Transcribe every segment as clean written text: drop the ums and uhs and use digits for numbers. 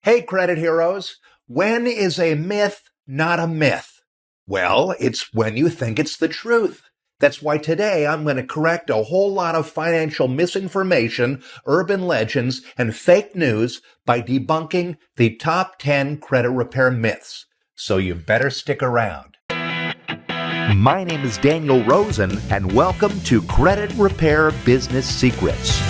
Hey, credit heroes. When is a myth not a myth? Well, it's when you think it's the truth. That's why today I'm going to correct a whole lot of financial misinformation, urban legends, and fake news by debunking the top 10 credit repair myths. So you better stick around. My name is Daniel Rosen, and welcome to Credit Repair Business Secrets.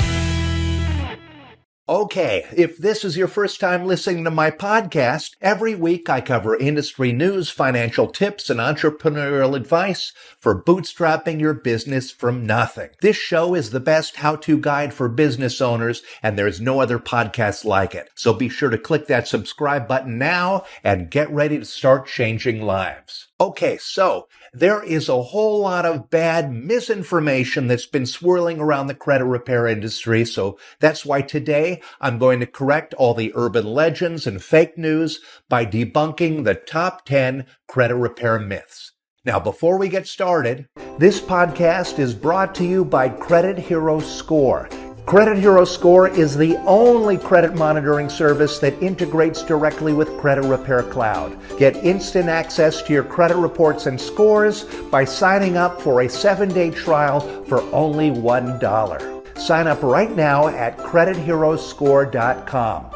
Okay, if this is your first time listening to my podcast, every week I cover industry news, financial tips, and entrepreneurial advice for bootstrapping your business from nothing. This show is the best how-to guide for business owners, and there's no other podcast like it. So be sure to click that subscribe button now and get ready to start changing lives. Okay, so there is a whole lot of bad misinformation that's been swirling around the credit repair industry, so that's why today I'm going to correct all the urban legends and fake news by debunking the top 10 credit repair myths. Now, before we get started, this podcast is brought to you by Credit Hero Score. Credit Hero Score is the only credit monitoring service that integrates directly with Credit Repair Cloud. Get instant access to your credit reports and scores by signing up for a 7-day trial for only $1. Sign up right now at CreditHeroScore.com.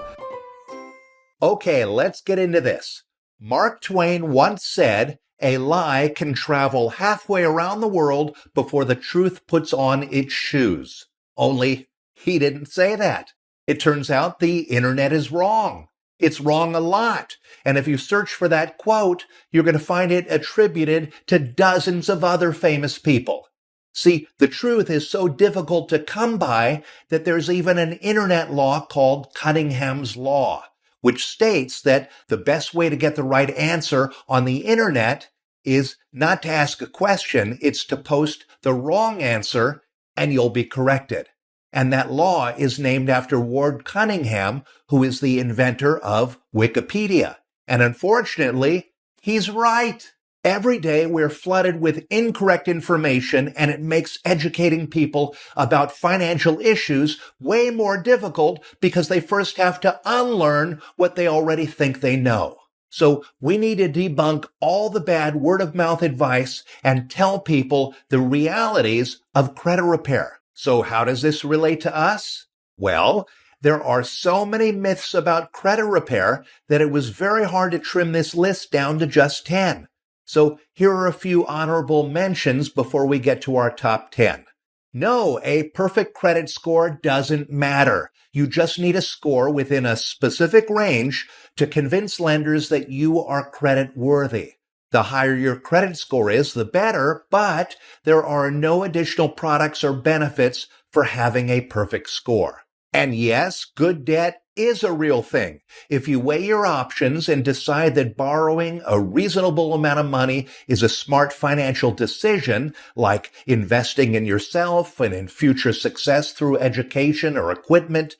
Okay, let's get into this. Mark Twain once said, "A lie can travel halfway around the world before the truth puts on its shoes." Only he didn't say that. It turns out the internet is wrong. It's wrong a lot. And if you search for that quote, you're going to find it attributed to dozens of other famous people. See, the truth is so difficult to come by that there's even an internet law called Cunningham's Law, which states that the best way to get the right answer on the internet is not to ask a question, it's to post the wrong answer and you'll be corrected. And that law is named after Ward Cunningham, who is the inventor of Wikipedia. And unfortunately, he's right. Every day we're flooded with incorrect information, and it makes educating people about financial issues way more difficult because they first have to unlearn what they already think they know. So we need to debunk all the bad word-of-mouth advice and tell people the realities of credit repair. So how does this relate to us? Well, there are so many myths about credit repair that it was very hard to trim this list down to just 10. So here are a few honorable mentions before we get to our top 10. No, a perfect credit score doesn't matter. You just need a score within a specific range to convince lenders that you are credit worthy. The higher your credit score is, the better, but there are no additional products or benefits for having a perfect score. And yes, good debt is a real thing. If you weigh your options and decide that borrowing a reasonable amount of money is a smart financial decision, like investing in yourself and in future success through education or equipment,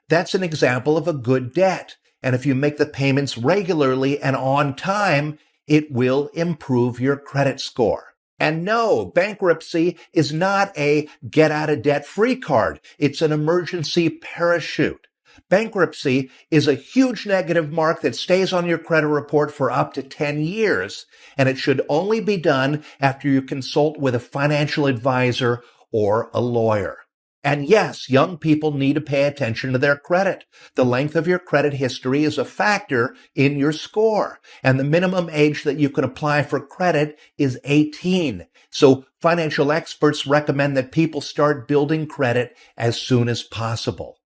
that's an example of a good debt. And if you make the payments regularly and on time, it will improve your credit score. And no, bankruptcy is not a get-out-of-debt-free card. It's an emergency parachute. Bankruptcy is a huge negative mark that stays on your credit report for up to 10 years, and it should only be done after you consult with a financial advisor or a lawyer. And yes, young people need to pay attention to their credit. The length of your credit history is a factor in your score, and the minimum age that you can apply for credit is 18. So financial experts recommend that people start building credit as soon as possible.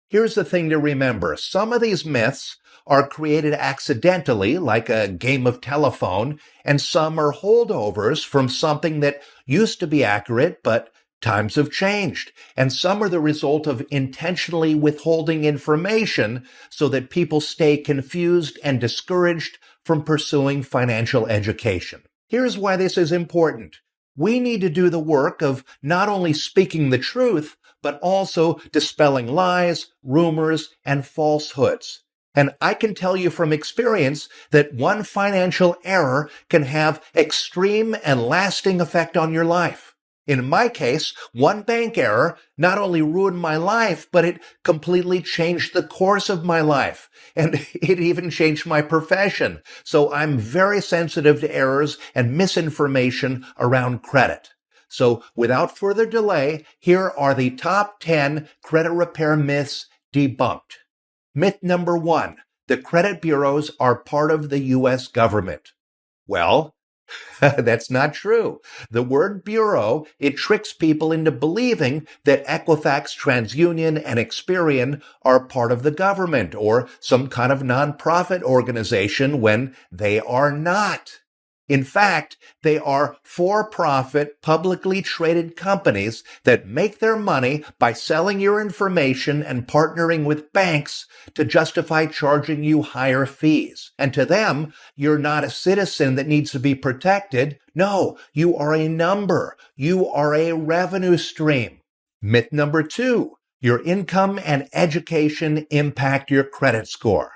Here's the thing to remember. Some of these myths are created accidentally, like a game of telephone, and some are holdovers from something that used to be accurate, but times have changed, and some are the result of intentionally withholding information so that people stay confused and discouraged from pursuing financial education. Here's why this is important. We need to do the work of not only speaking the truth, but also dispelling lies, rumors, and falsehoods. And I can tell you from experience that one financial error can have extreme and lasting effect on your life. In my case, one bank error not only ruined my life, but it completely changed the course of my life. And it even changed my profession. So I'm very sensitive to errors and misinformation around credit. So without further delay, here are the top 10 credit repair myths debunked. Myth number 1, the credit bureaus are part of the U.S. government. Well, that's not true. The word bureau, it tricks people into believing that Equifax, TransUnion, and Experian are part of the government or some kind of nonprofit organization when they are not. In fact, they are for-profit, publicly traded companies that make their money by selling your information and partnering with banks to justify charging you higher fees. And to them, you're not a citizen that needs to be protected. No, you are a number. You are a revenue stream. Myth number 2, your income and education impact your credit score.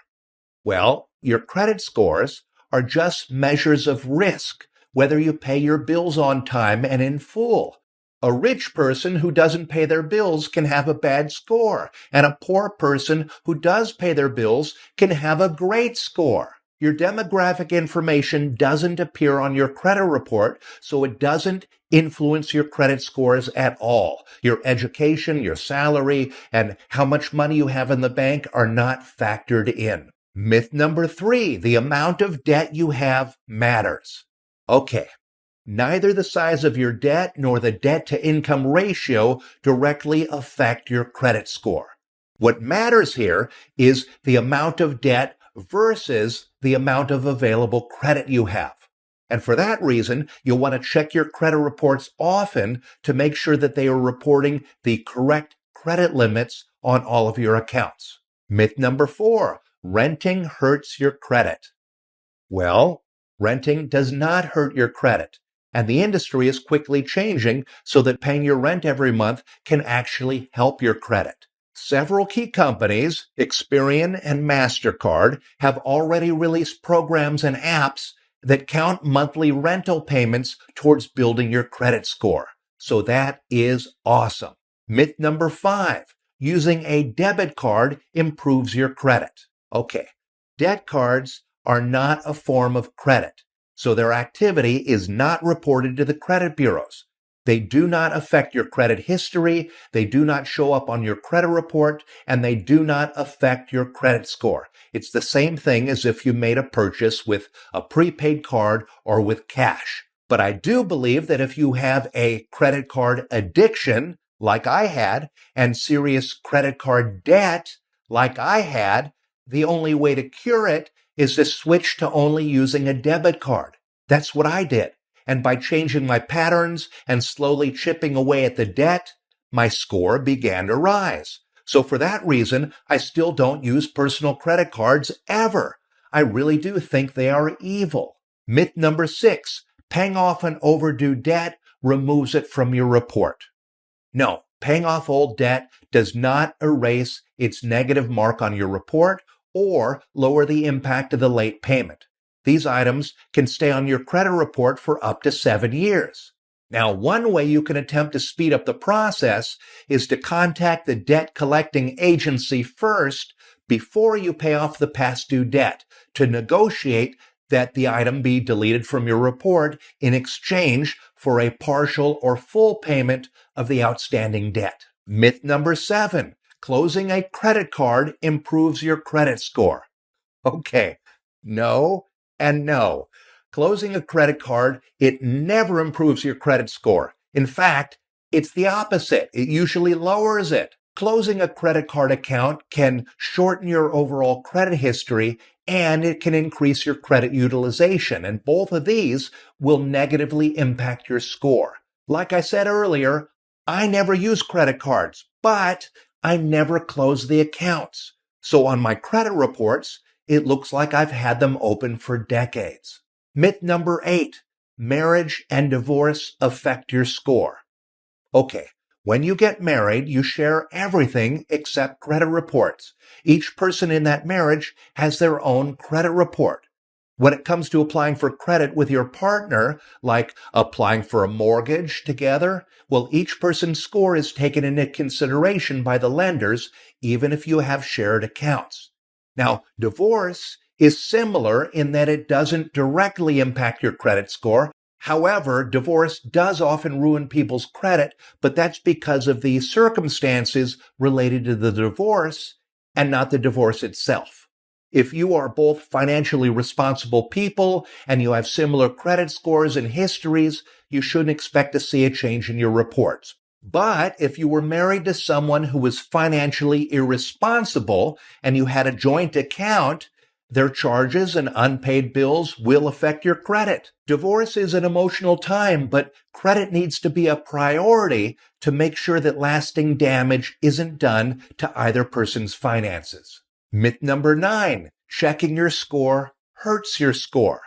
Well, your credit scores are just measures of risk, whether you pay your bills on time and in full. A rich person who doesn't pay their bills can have a bad score, and a poor person who does pay their bills can have a great score. Your demographic information doesn't appear on your credit report, so it doesn't influence your credit scores at all. Your education, your salary, and how much money you have in the bank are not factored in. Myth number 3, the amount of debt you have matters. Okay, neither the size of your debt nor the debt-to-income ratio directly affect your credit score. What matters here is the amount of debt versus the amount of available credit you have. And for that reason, you'll want to check your credit reports often to make sure that they are reporting the correct credit limits on all of your accounts. Myth number 4, renting hurts your credit. Well, renting does not hurt your credit, and the industry is quickly changing so that paying your rent every month can actually help your credit. Several key companies, Experian and MasterCard, have already released programs and apps that count monthly rental payments towards building your credit score. So that is awesome. Myth number 5, using a debit card improves your credit. Okay, debt cards are not a form of credit, so their activity is not reported to the credit bureaus. They do not affect your credit history, they do not show up on your credit report, and they do not affect your credit score. It's the same thing as if you made a purchase with a prepaid card or with cash. But I do believe that if you have a credit card addiction, like I had, and serious credit card debt, like I had, the only way to cure it is to switch to only using a debit card. That's what I did. And by changing my patterns and slowly chipping away at the debt, my score began to rise. So for that reason, I still don't use personal credit cards ever. I really do think they are evil. Myth number 6, paying off an overdue debt removes it from your report. No, paying off old debt does not erase its negative mark on your report or lower the impact of the late payment. These items can stay on your credit report for up to 7 years. Now, one way you can attempt to speed up the process is to contact the debt collecting agency first before you pay off the past due debt to negotiate that the item be deleted from your report in exchange for a partial or full payment of the outstanding debt. Myth number 7, closing a credit card improves your credit score. Okay, no and no. Closing a credit card, it never improves your credit score. In fact, it's the opposite. It usually lowers it. Closing a credit card account can shorten your overall credit history and it can increase your credit utilization. And both of these will negatively impact your score. Like I said earlier, I never use credit cards, but I never close the accounts. So on my credit reports, it looks like I've had them open for decades. Myth number 8, marriage and divorce affect your score. Okay, when you get married, you share everything except credit reports. Each person in that marriage has their own credit report. When it comes to applying for credit with your partner, like applying for a mortgage together, well, each person's score is taken into consideration by the lenders, even if you have shared accounts. Now, divorce is similar in that it doesn't directly impact your credit score. However, divorce does often ruin people's credit, but that's because of the circumstances related to the divorce and not the divorce itself. If you are both financially responsible people and you have similar credit scores and histories, you shouldn't expect to see a change in your reports. But if you were married to someone who was financially irresponsible and you had a joint account, their charges and unpaid bills will affect your credit. Divorce is an emotional time, but credit needs to be a priority to make sure that lasting damage isn't done to either person's finances. Myth number 9, checking your score hurts your score.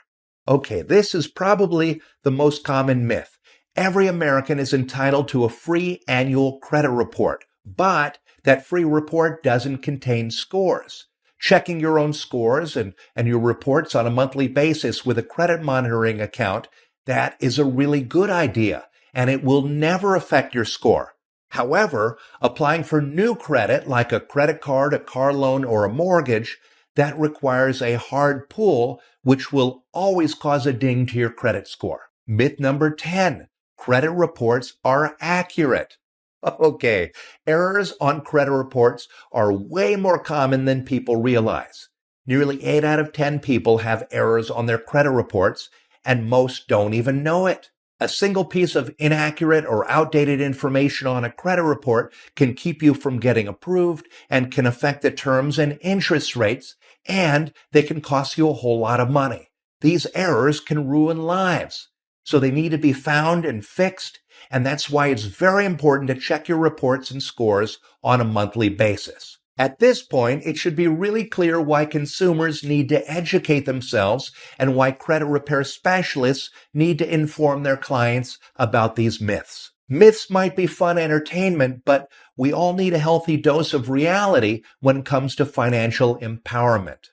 Okay, this is probably the most common myth. Every American is entitled to a free annual credit report, but that free report doesn't contain scores. Checking your own scores and your reports on a monthly basis with a credit monitoring account, that is a really good idea, and it will never affect your score. However, applying for new credit, like a credit card, a car loan, or a mortgage, that requires a hard pull, which will always cause a ding to your credit score. Myth number 10, credit reports are accurate. Okay, errors on credit reports are way more common than people realize. Nearly 8 out of 10 people have errors on their credit reports, and most don't even know it. A single piece of inaccurate or outdated information on a credit report can keep you from getting approved and can affect the terms and interest rates, and they can cost you a whole lot of money. These errors can ruin lives, so they need to be found and fixed, and that's why it's very important to check your reports and scores on a monthly basis. At this point, it should be really clear why consumers need to educate themselves and why credit repair specialists need to inform their clients about these myths. Myths might be fun entertainment, but we all need a healthy dose of reality when it comes to financial empowerment.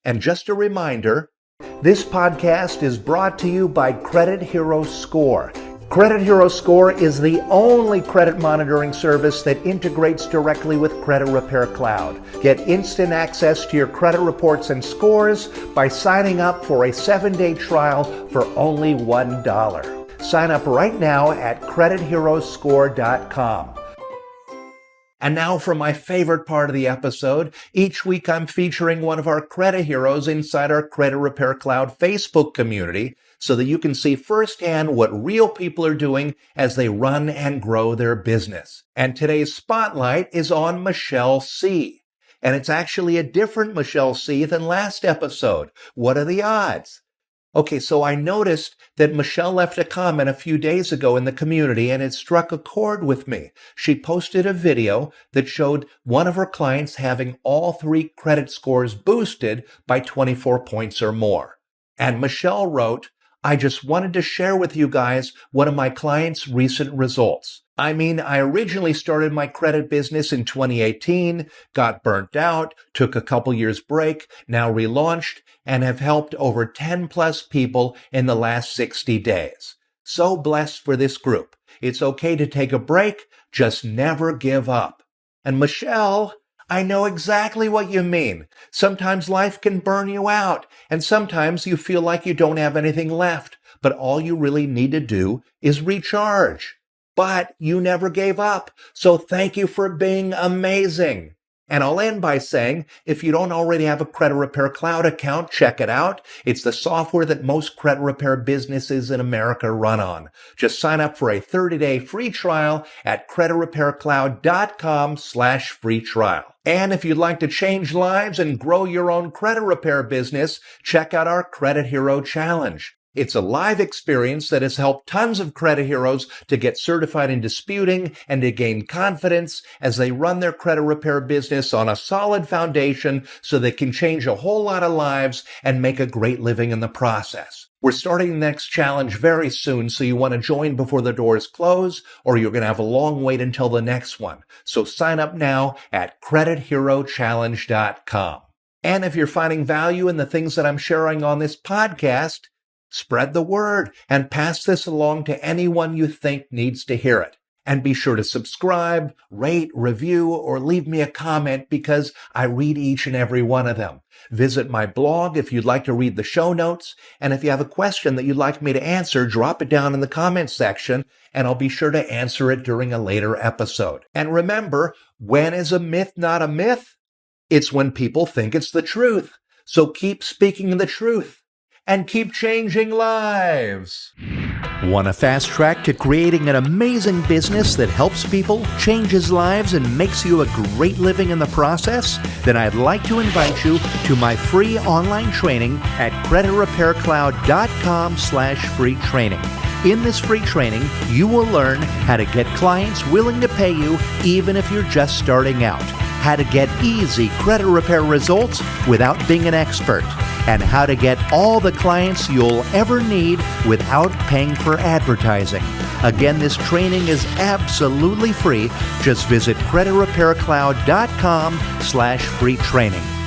And just a reminder, this podcast is brought to you by Credit Hero Score. Credit Hero Score is the only credit monitoring service that integrates directly with Credit Repair Cloud. Get instant access to your credit reports and scores by signing up for a 7-day trial for only $1. Sign up right now at CreditHeroScore.com. And now for my favorite part of the episode. Each week I'm featuring one of our credit heroes inside our Credit Repair Cloud Facebook community so that you can see firsthand what real people are doing as they run and grow their business. And today's spotlight is on Michelle C. And it's actually a different Michelle C. than last episode. What are the odds? Okay, so I noticed that Michelle left a comment a few days ago in the community and it struck a chord with me. She posted a video that showed one of her clients having all 3 credit scores boosted by 24 points or more. And Michelle wrote, I just wanted to share with you guys one of my clients' recent results. I originally started my credit business in 2018, got burnt out, took a couple years break, now relaunched, and have helped over 10 plus people in the last 60 days. So blessed for this group. It's okay to take a break, just never give up. And Michelle, I know exactly what you mean. Sometimes life can burn you out, and sometimes you feel like you don't have anything left, but all you really need to do is recharge. But you never gave up, so thank you for being amazing. And I'll end by saying, if you don't already have a Credit Repair Cloud account, check it out. It's the software that most credit repair businesses in America run on. Just sign up for a 30-day free trial at creditrepaircloud.com/free trial. And if you'd like to change lives and grow your own credit repair business, check out our Credit Hero Challenge. It's a live experience that has helped tons of credit heroes to get certified in disputing and to gain confidence as they run their credit repair business on a solid foundation so they can change a whole lot of lives and make a great living in the process. We're starting the next challenge very soon, so you want to join before the doors close, or you're going to have a long wait until the next one. So sign up now at CreditHeroChallenge.com. And if you're finding value in the things that I'm sharing on this podcast, spread the word and pass this along to anyone you think needs to hear it. And be sure to subscribe, rate, review, or leave me a comment because I read each and every one of them. Visit my blog if you'd like to read the show notes. And if you have a question that you'd like me to answer, drop it down in the comments section and I'll be sure to answer it during a later episode. And remember, when is a myth not a myth? It's when people think it's the truth. So keep speaking the truth and keep changing lives. Want a fast track to creating an amazing business that helps people, changes lives, and makes you a great living in the process? Then I'd like to invite you to my free online training at creditrepaircloud.com/free training. In this free training, you will learn how to get clients willing to pay you even if you're just starting out, how to get easy credit repair results without being an expert, and how to get all the clients you'll ever need without paying for advertising. Again, this training is absolutely free. Just visit creditrepaircloud.com/free training.